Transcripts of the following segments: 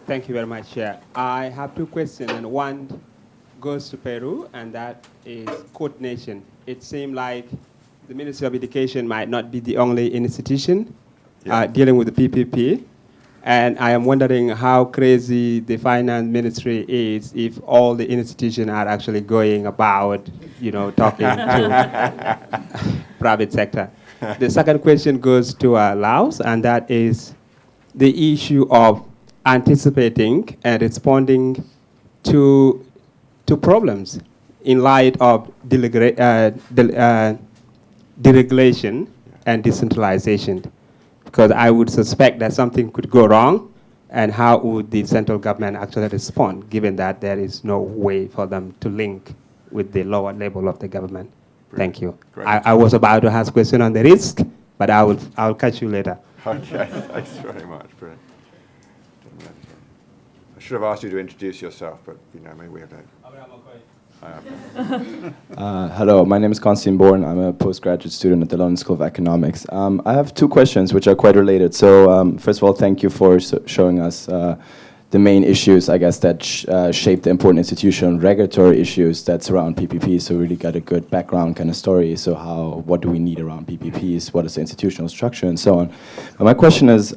Thank you very much, Chair. I have two questions, and one goes to Peru, and that is coordination. It seems like the Ministry of Education might not be the only institution dealing with the PPP. And I am wondering how crazy the finance ministry is if all the institutions are actually going about, talking to private sector. The second question goes to Laos, and that is the issue of anticipating and responding to problems in light of deregulation and decentralization. Because I would suspect that something could go wrong, and how would the central government actually respond, given that there is no way for them to link with the lower level of the government? Brilliant. Thank you. Great. I was about to ask a question on the risk, but I'll catch you later. Okay, thanks very much. Brilliant. I should have asked you to introduce yourself, but maybe we have to. Hello, my name is Constantine Bourne. I'm a postgraduate student at the London School of Economics. I have two questions which are quite related. So first of all, thank you for showing us the main issues, I guess, that shape the important institutional regulatory issues that surround PPPs. So we really got a good background kind of story. So what do we need around PPPs? What is the institutional structure and so on? But my question is,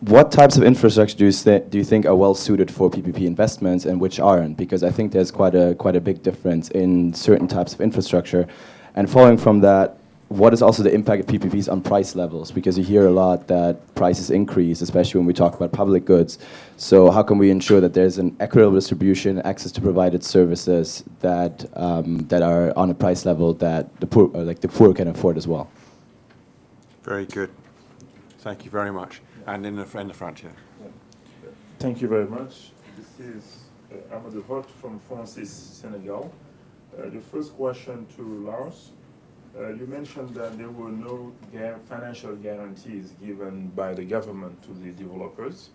what types of infrastructure do you think are well suited for PPP investments and which aren't? Because I think there's quite a big difference in certain types of infrastructure. And following from that, what is also the impact of PPPs on price levels? Because you hear a lot that prices increase, especially when we talk about public goods. So how can we ensure that there's an equitable distribution, access to provided services that are on a price level that the poor can afford as well? Very good. Thank you very much. And in the front here. Thank you very much. This is Amadou Hot from Francis, Senegal. The first question to Lars. You mentioned that there were no financial guarantees given by the government to the developers.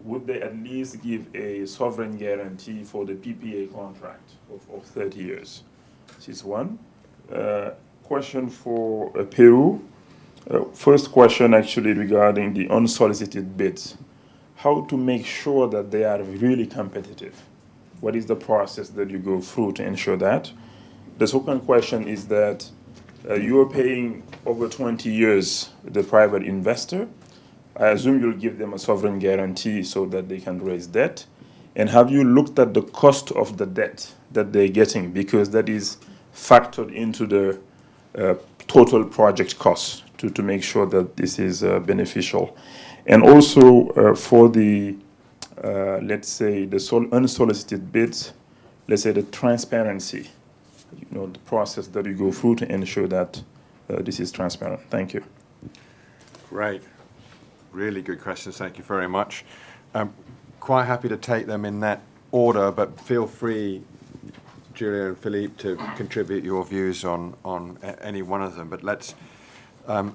Would they at least give a sovereign guarantee for the PPA contract of 30 years? This is one. Question for Peru. First question actually regarding the unsolicited bids. How to make sure that they are really competitive? What is the process that you go through to ensure that? The second question is that you are paying over 20 years the private investor. I assume you'll give them a sovereign guarantee so that they can raise debt. And have you looked at the cost of the debt that they're getting? Because that is factored into the total project cost to make sure that this is beneficial. And also for the, let's say, the unsolicited bids, let's say the transparency, the process that you go through to ensure that this is transparent. Thank you. Great. Really good questions. Thank you very much. I'm quite happy to take them in that order, but feel free, Julia and Philippe, to contribute your views on any one of them. But let's. Are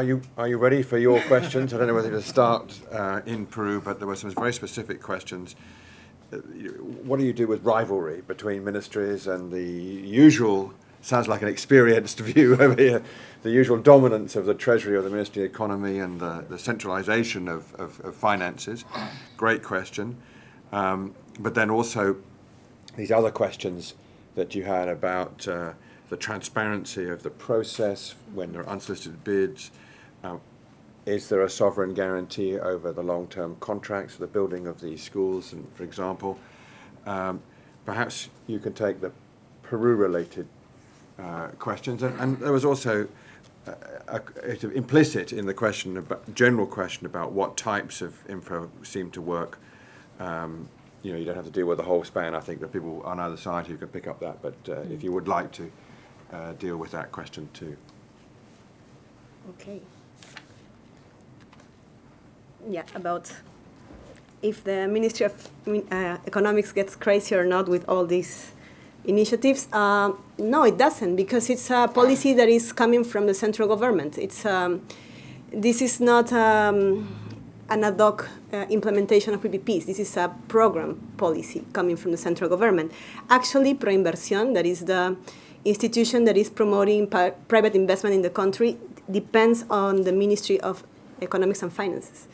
you ready for your questions? I don't know whether to start in Peru, but there were some very specific questions. What do you do with rivalry between ministries and the usual, sounds like an experienced view over here, the usual dominance of the Treasury or the Ministry of Economy and the centralization of finances? Great question. But then also these other questions that you had about the transparency of the process when there are unsolicited bids. Is there a sovereign guarantee over the long-term contracts for the building of these schools, and, for example? Perhaps you can take the Peru-related questions. And there was also implicit in the question, general question about what types of info seem to work. You don't have to deal with the whole span. I think there are people on either side who can pick up that. But if you would like to deal with that question too. Okay. Yeah, about if the Ministry of Economics gets crazy or not with all these initiatives. No, it doesn't, because it's a policy that is coming from the central government. This is not an ad hoc implementation of PPPs. This is a program policy coming from the central government. Actually, Proinversión, that is the institution that is promoting private investment in the country, depends on the Ministry of Economics and Finances.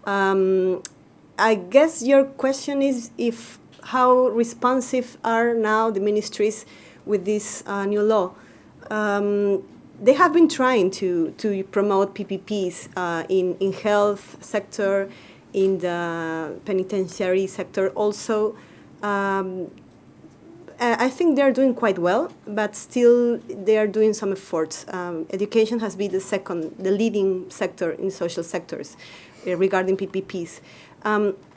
I guess your question is if how responsive are now the ministries with this new law. They have been trying to promote PPPs in health sector, in the penitentiary sector also. I think they're doing quite well, but still they are doing some efforts. Education has been the leading sector in social sectors regarding PPPs.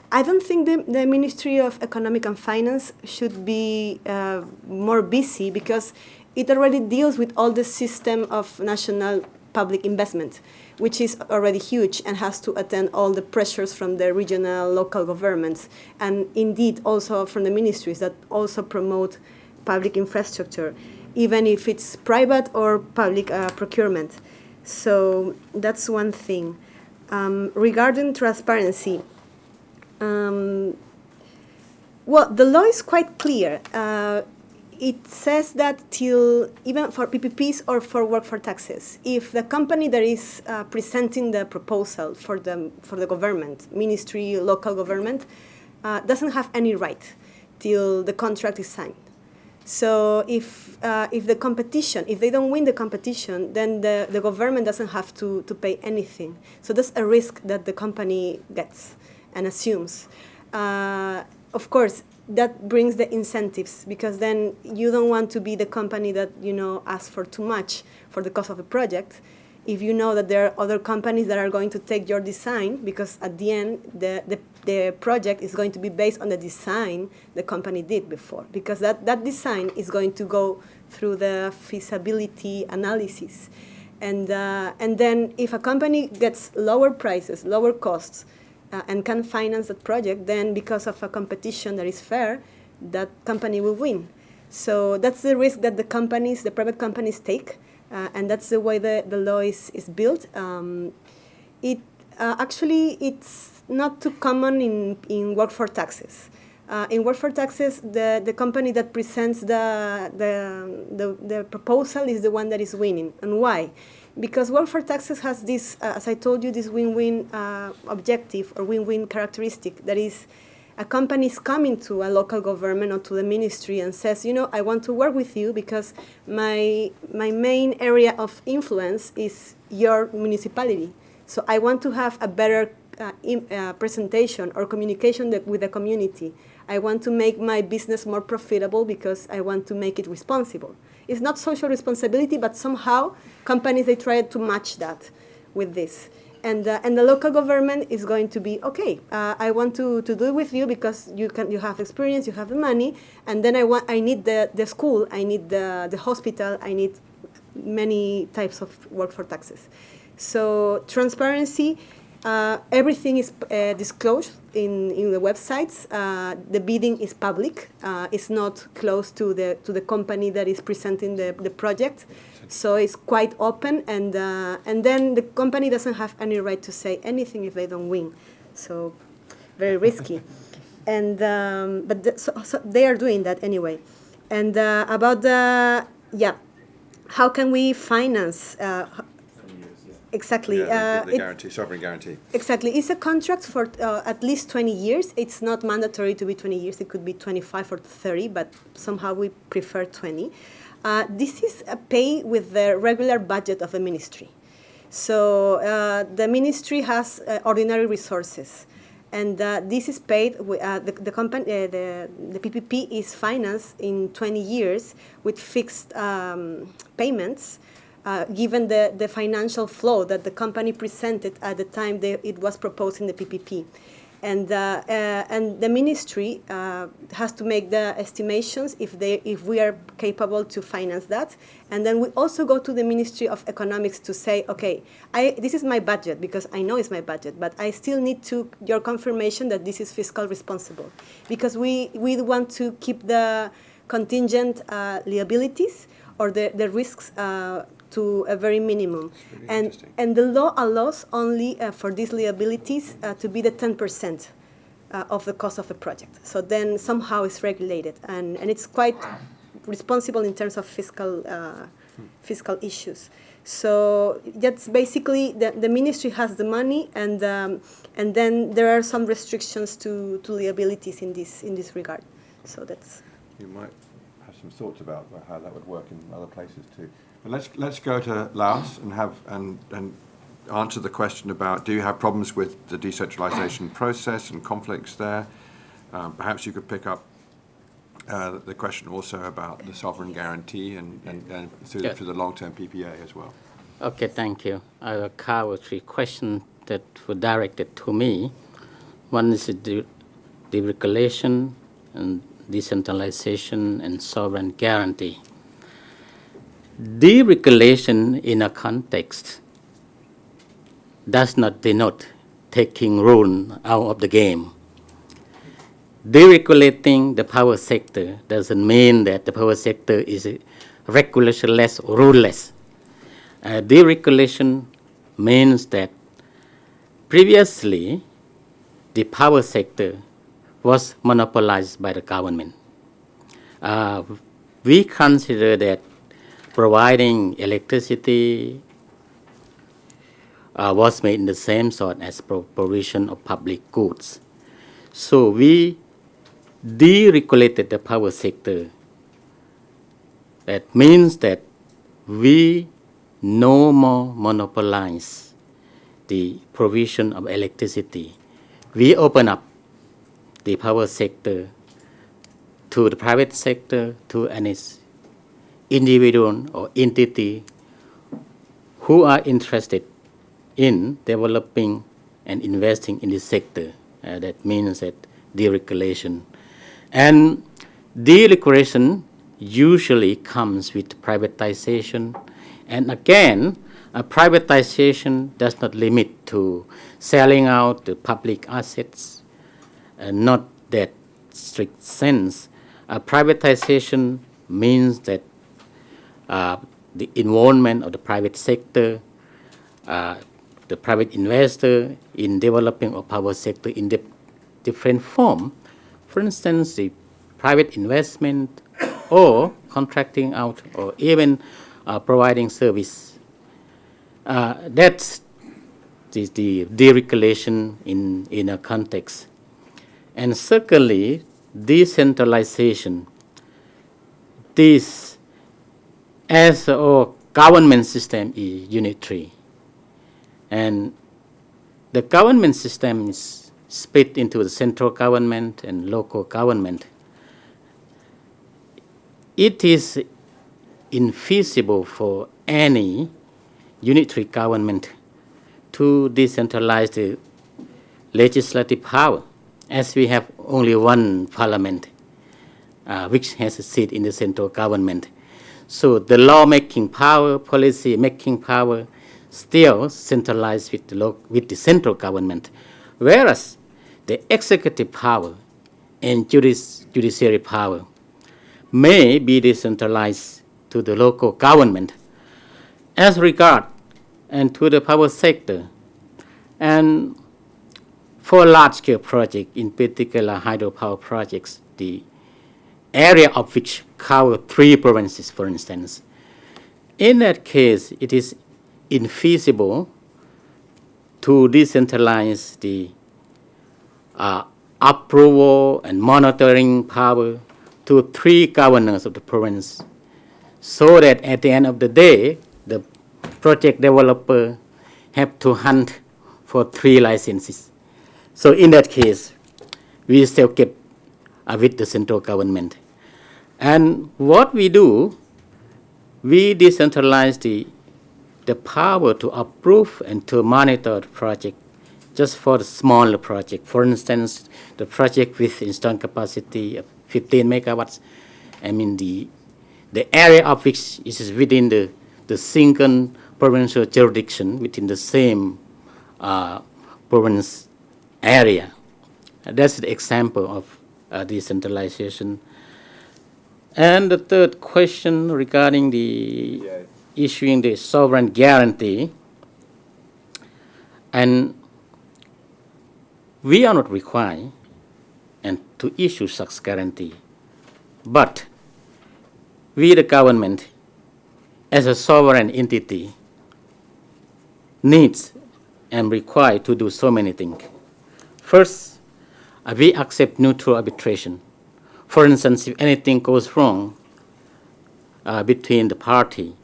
I don't think the Ministry of Economic and Finance should be more busy because it already deals with all the system of national public investment, which is already huge and has to attend all the pressures from the regional, local governments, and indeed also from the ministries that also promote public infrastructure, even if it's private or public procurement. So that's one thing. Regarding transparency, well, the law is quite clear. It says that till, even for PPPs or for work for taxes, if the company that is presenting the proposal for the government, ministry, local government, doesn't have any right till the contract is signed. So if the competition, if they don't win the competition, then the government doesn't have to pay anything. So that's a risk that the company gets and assumes. Of course, that brings the incentives, because then you don't want to be the company that, asks for too much for the cost of a project. If you know that there are other companies that are going to take your design, because at the end, the project is going to be based on the design the company did before, because that design is going to go through the feasibility analysis. And then if a company gets lower prices, lower costs, and can finance that project, then because of a competition that is fair, that company will win. So that's the risk that the private companies take, and that's the way the law is built. Actually, it's not too common in work for taxes. In work for taxes, the company that presents the proposal is the one that is winning. And why? Because work for taxes has this, as I told you, this win-win objective or win-win characteristic. That is, a company is coming to a local government or to the ministry and says, I want to work with you because my main area of influence is your municipality. So I want to have a better presentation or communication with the community. I want to make my business more profitable because I want to make it responsible. It's not social responsibility, but somehow companies, they try to match that with this. And the local government is going to be, okay, I want to do it with you because you have experience, you have the money, and then I need the school, I need the hospital, I need many types of work for taxes. So transparency, everything is disclosed in the websites. The bidding is public. It's not close to the company that is presenting the project. So it's quite open, and then the company doesn't have any right to say anything if they don't win. So very risky. And so they are doing that anyway. And about how can we finance? Exactly. Yeah, the guarantee, sovereign guarantee. Exactly. It's a contract for at least 20 years. It's not mandatory to be 20 years. It could be 25 or 30, but somehow we prefer 20. This is a pay with the regular budget of the ministry. So the ministry has ordinary resources. And this is paid, the PPP is financed in 20 years with fixed payments, given the financial flow that the company presented at the time it was proposing the PPP. And the ministry has to make the estimations if we are capable to finance that. And then we also go to the Ministry of Economics to say, okay, this is my budget, because I know it's my budget, but I still need your confirmation that this is fiscal responsible. Because we want to keep the contingent liabilities or the risks to a very minimum. And the law allows only for these liabilities to be the 10% of the cost of the project. So then somehow it's regulated, and it's quite responsible in terms of fiscal issues. So that's basically the ministry has the money, and then there are some restrictions to liabilities in this regard. So that's. You might have some thoughts about how that would work in other places too. But let's go to Laos and answer the question about, do you have problems with the decentralization process and conflicts there? Perhaps you could pick up the question also about the sovereign guarantee and through the long-term PPA as well. Okay, thank you. I will cover 3 questions that were directed to me. One is the deregulation and decentralization and sovereign guarantee. Deregulation in a context does not denote taking rule out of the game. Deregulating the power sector doesn't mean that the power sector is regulationless or ruleless. Deregulation means that previously the power sector was monopolized by the government. We consider that providing electricity was made in the same sort as provision of public goods. So we deregulated the power sector. That means that we no more monopolize the provision of electricity. We open up the power sector to the private sector, to any individual or entity who are interested in developing and investing in this sector. That means that deregulation. And deregulation usually comes with privatization. And again, a privatization does not limit to selling out the public assets, not that strict sense. Privatization means that the involvement of the private sector, the private investor in developing a power sector in different form. For instance, the private investment or contracting out or even providing service. That's the deregulation in a context. And secondly, decentralization. This, as our government system is unitary, and the government system is split into the central government and local government. It is infeasible for any unitary government to decentralize the legislative power, as we have only one parliament, which has a seat in the central government. So the law-making power, policy-making power, still centralized with the central government, whereas the executive power and judiciary power may be decentralized to the local government. As regard and to the power sector, and for large-scale projects, in particular hydropower projects, the area of which cover 3 provinces, for instance, in that case, it is infeasible to decentralize the approval and monitoring power to 3 governors of the province, so that at the end of the day, the project developer have to hunt for 3 licenses. So in that case, we still keep with the central government. And what we do, we decentralize the power to approve and to monitor the project just for the smaller project. For instance, the project with installed capacity of 15 megawatts, I mean the area of which is within the single provincial jurisdiction within the same province area. That's the example of decentralization. And the third question regarding the issuing the sovereign guarantee, and we are not required and to issue such guarantee, but we, the government, as a sovereign entity, needs and required to do so many things. First, we accept neutral arbitration. For instance, if anything goes wrong between the party,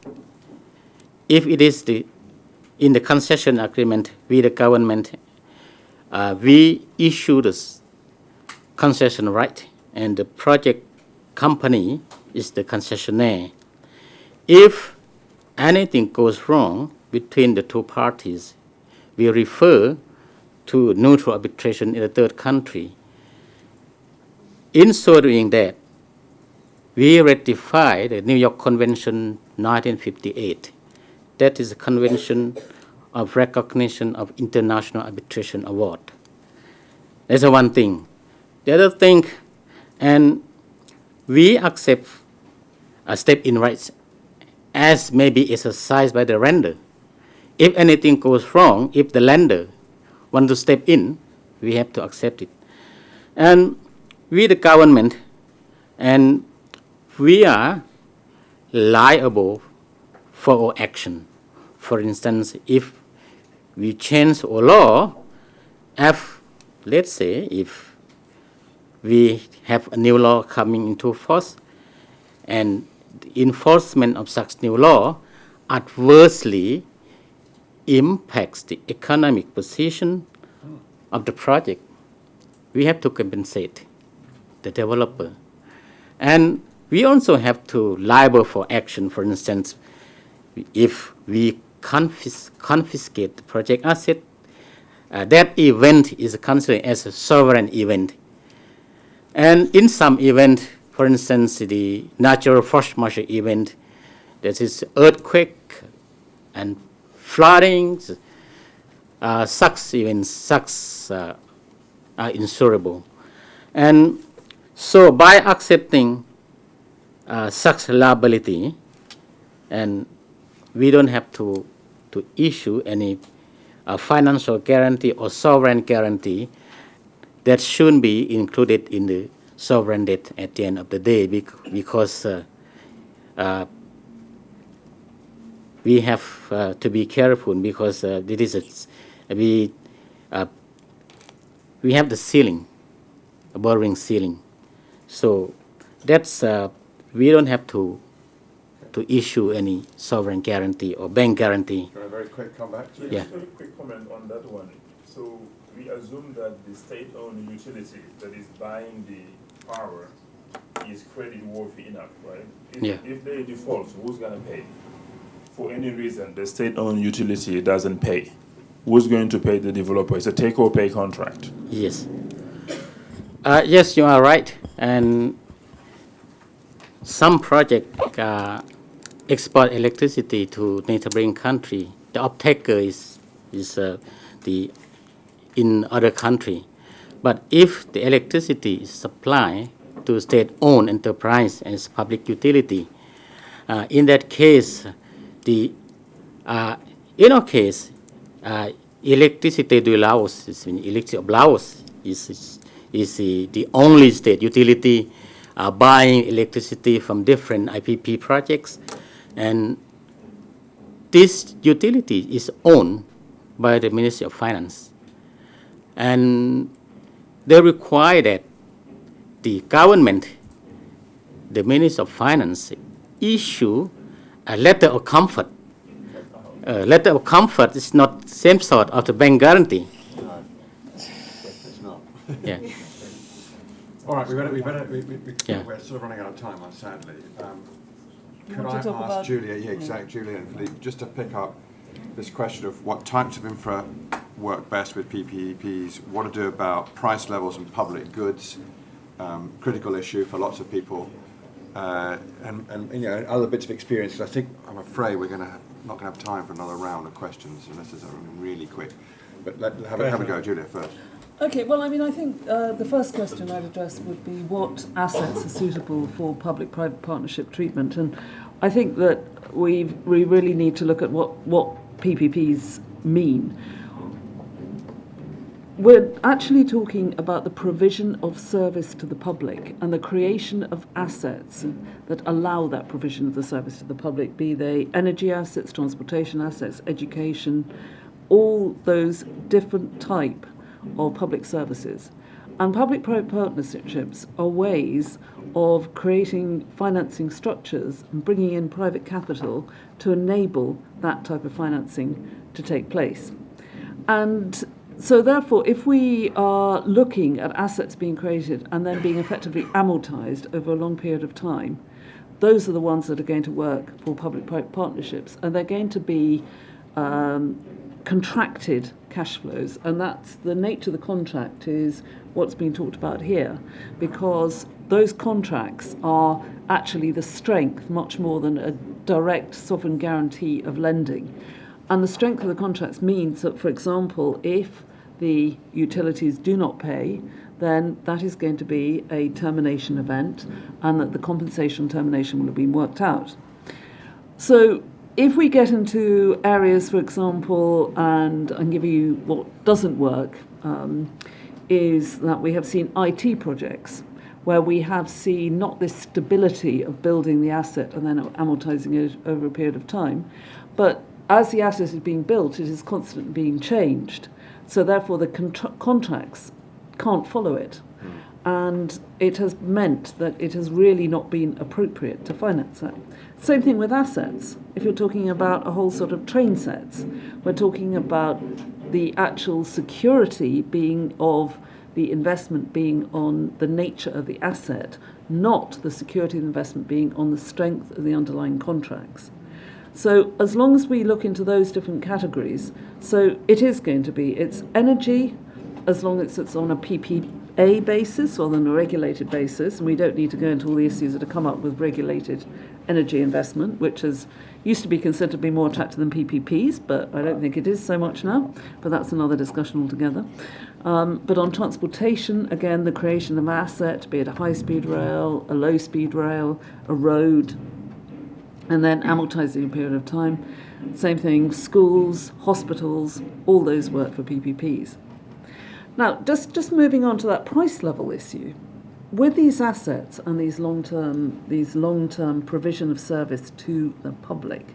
if it is in the concession agreement with the government, we issue the concession right, and the project company is the concessionaire. If anything goes wrong between the two parties, we refer to neutral arbitration in a third country. In so doing that, we ratify the New York Convention 1958. That is a convention of recognition of international arbitration award. That's the one thing. The other thing, and we accept a step-in rights as maybe exercised by the lender. If anything goes wrong, if the lender wants to step in, we have to accept it. And we, the government, and we are liable for our action. For instance, if we change our law, let's say if we have a new law coming into force and the enforcement of such new law adversely impacts the economic position of the project, we have to compensate the developer. And we also have to liable for action. For instance, if we confiscate the project asset, that event is considered as a sovereign event. And in some event, for instance, the natural force majeure event, that is earthquake and flooding, such events are insurable. And so by accepting such liability, and we don't have to issue any financial guarantee or sovereign guarantee, that should be included in the sovereign debt at the end of the day, because we have to be careful, because we have the ceiling, a borrowing ceiling. So that's we don't have to issue any sovereign guarantee or bank guarantee. Can I very quick come back? So Yeah. just a very quick comment on that one. So we assume that the state-owned utility that is buying the power is credit-worthy enough, right? If they default, who's going to pay? For any reason, the state-owned utility doesn't pay. Who's going to pay the developer? It's a take-or-pay contract. Yes. Yes, you are right. And some projects export electricity to neighboring country. The off-taker is in other country. But if the electricity is supplied to state-owned enterprise as public utility, in that case, in our case, electricity de Laos, electricity of Laos is the only state utility buying electricity from different IPP projects, and this utility is owned by the Ministry of Finance, and they require that the government, the Ministry of Finance, issue a letter of comfort. Letter of comfort is not same sort of the bank guarantee. It's not. Yeah. All right, Yeah. we're sort of running out of time, sadly. You Could want I to talk ask about- Julia, Julia and Philippe, just to pick up this question of what types of infra work best with PPPs, what to do about price levels and public goods, critical issue for lots of people, and other bits of experience. 'Cause I'm afraid we're not going to have time for another round of questions unless there's something really quick. But have a go, Julia, first. Okay, well, I mean, I think the first question I'd address would be what assets are suitable for public-private partnership treatment. And I think that we really need to look at what PPPs mean. We're actually talking about the provision of service to the public and the creation of assets that allow that provision of the service to the public, be they energy assets, transportation assets, education, all those different type of public services. And public-private partnerships are ways of creating financing structures and bringing in private capital to enable that type of financing to take place. And so therefore, if we are looking at assets being created and then being effectively amortized over a long period of time, those are the ones that are going to work for public-private partnerships, and they're going to be contracted cash flows, and that's the nature of the contract is what's being talked about here, because those contracts are actually the strength much more than a direct sovereign guarantee of lending. And the strength of the contracts means that, for example, if the utilities do not pay, then that is going to be a termination event, and that the compensation termination will have been worked out. So if we get into areas, for example, and I'm giving you what doesn't work, is that we have seen IT projects where we have seen not this stability of building the asset and then amortizing it over a period of time, but as the asset is being built, it is constantly being changed. So therefore the contracts can't follow it. And it has meant that it has really not been appropriate to finance that. Same thing with assets. If you're talking about a whole sort of train sets, we're talking about the actual security being of the investment being on the nature of the asset, not the security of the investment being on the strength of the underlying contracts. So as long as we look into those different categories, so it is going to be, it's energy, as long as it's on a PPA basis or on a regulated basis, and we don't need to go into all the issues that have come up with regulated energy investment, which used to be considered to be more attractive than PPPs, but I don't think it is so much now, but that's another discussion altogether. But on transportation, again, the creation of an asset, be it a high-speed rail, a low-speed rail, a road, and then amortizing a period of time. Same thing, schools, hospitals, all those work for PPPs. Now, just moving on to that price level issue, with these assets and these long-term provision of service to the public,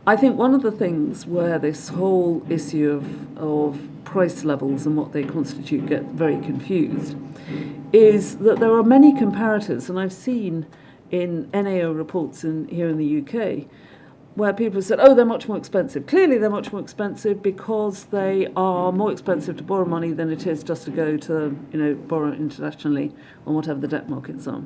I think one of the things where this whole issue of price levels and what they constitute get very confused is that there are many comparators, and I've seen in NAO reports here in the UK, where people have said, oh, they're much more expensive. Clearly they're much more expensive because they are more expensive to borrow money than it is just to go to, borrow internationally on whatever the debt markets are.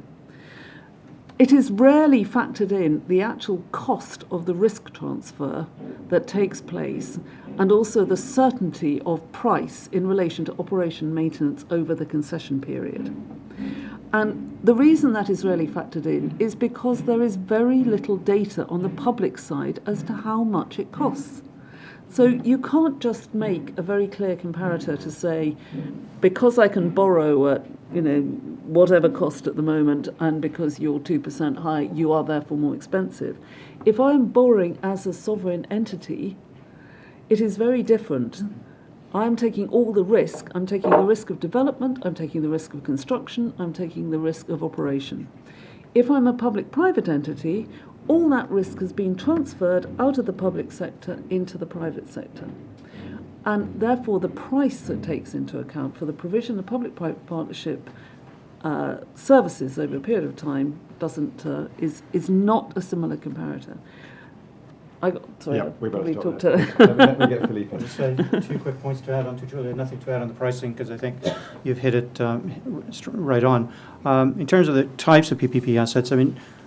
It is rarely factored in the actual cost of the risk transfer that takes place, and also the certainty of price in relation to operation maintenance over the concession period. And the reason that is rarely factored in is because there is very little data on the public side as to how much it costs. So you can't just make a very clear comparator to say, because I can borrow at, whatever cost at the moment, and because you're 2% high, you are therefore more expensive. If I'm borrowing as a sovereign entity, it is very different. I'm taking all the risk. I'm taking the risk of development, I'm taking the risk of construction, I'm taking the risk of operation. If I'm a public-private entity, all that risk has been transferred out of the public sector into the private sector. And therefore the price that takes into account for the provision of public-private partnership services over a period of time is not a similar comparator. I probably talked to... Let me get Felipe. I'll just say two quick points to add on to Julia. Nothing to add on the pricing, because I think you've hit it right on. In terms of the types of PPP assets,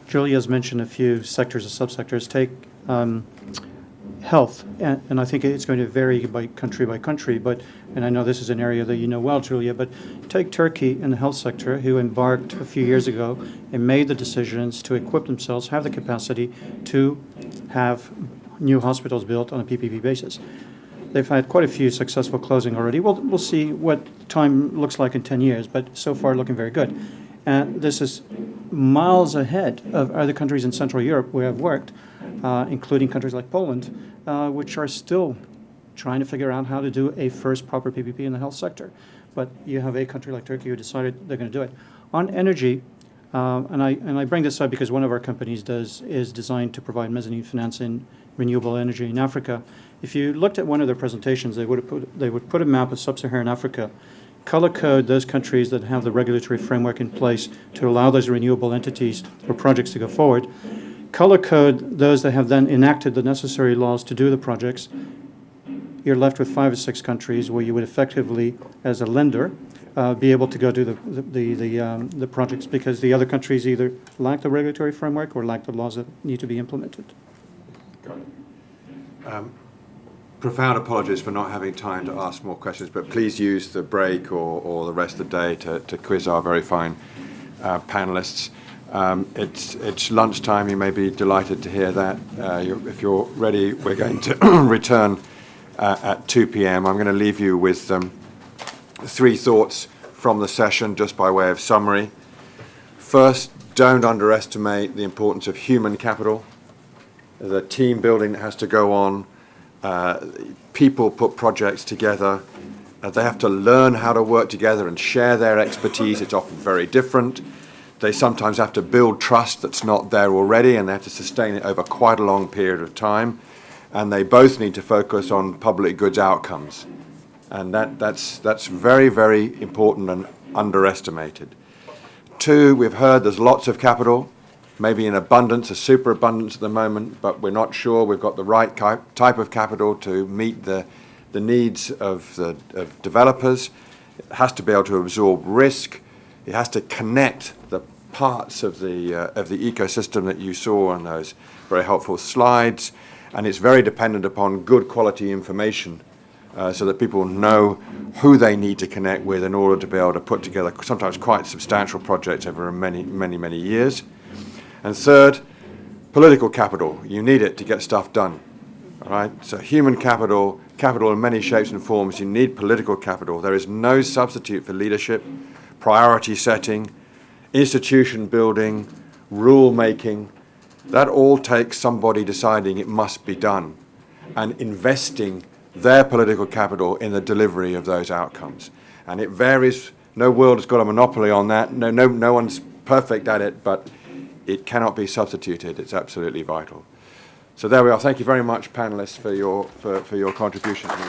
Julia's mentioned a few sectors or subsectors. Take health, and I think it's going to vary by country, but, and I know this is an area that you know well, Julia, but take Turkey in the health sector, who embarked a few years ago and made the decisions to equip themselves, have the capacity to have new hospitals built on a PPP basis. They've had quite a few successful closing already. We'll see what time looks like in 10 years, but so far looking very good. And this is miles ahead of other countries in Central Europe where I've worked, including countries like Poland, which are still trying to figure out how to do a first proper PPP in the health sector. But you have a country like Turkey who decided they're going to do it. On energy, and I bring this up because one of our companies is designed to provide mezzanine finance in renewable energy in Africa. If you looked at one of their presentations, they would put a map of sub-Saharan Africa, color code those countries that have the regulatory framework in place to allow those renewable entities or projects to go forward, color code those that have then enacted the necessary laws to do the projects. You're left with 5 or 6 countries where you would effectively, as a lender, be able to go do the projects, because the other countries either lack the regulatory framework or lack the laws that need to be implemented. Got it. Profound apologies for not having time to ask more questions, but please use the break or the rest of the day to quiz our very fine panelists. It's lunchtime. You may be delighted to hear that. If you're ready, we're going to return at 2 p.m. I'm going to leave you with 3 thoughts from the session, just by way of summary. First, don't underestimate the importance of human capital, the team building that has to go on. People put projects together. They have to learn how to work together and share their expertise. It's often very different. They sometimes have to build trust that's not there already, and they have to sustain it over quite a long period of time. And they both need to focus on public goods outcomes. And that's very, very important and underestimated. 2, we've heard there's lots of capital, maybe in abundance, a superabundance at the moment, but we're not sure we've got the right type of capital to meet the needs of developers. It has to be able to absorb risk. It has to connect the parts of the ecosystem that you saw on those very helpful slides, and it's very dependent upon good quality information so that people know who they need to connect with in order to be able to put together sometimes quite substantial projects over many, many, many years. And 3rd, political capital. You need it to get stuff done. All right? So human capital, capital in many shapes and forms. You need political capital. There is no substitute for leadership, priority setting, institution building, rule making. That all takes somebody deciding it must be done and investing their political capital in the delivery of those outcomes. And it varies. No world has got a monopoly on that. No one's perfect at it, but it cannot be substituted. It's absolutely vital. So there we are. Thank you very much, panelists, for your contribution to the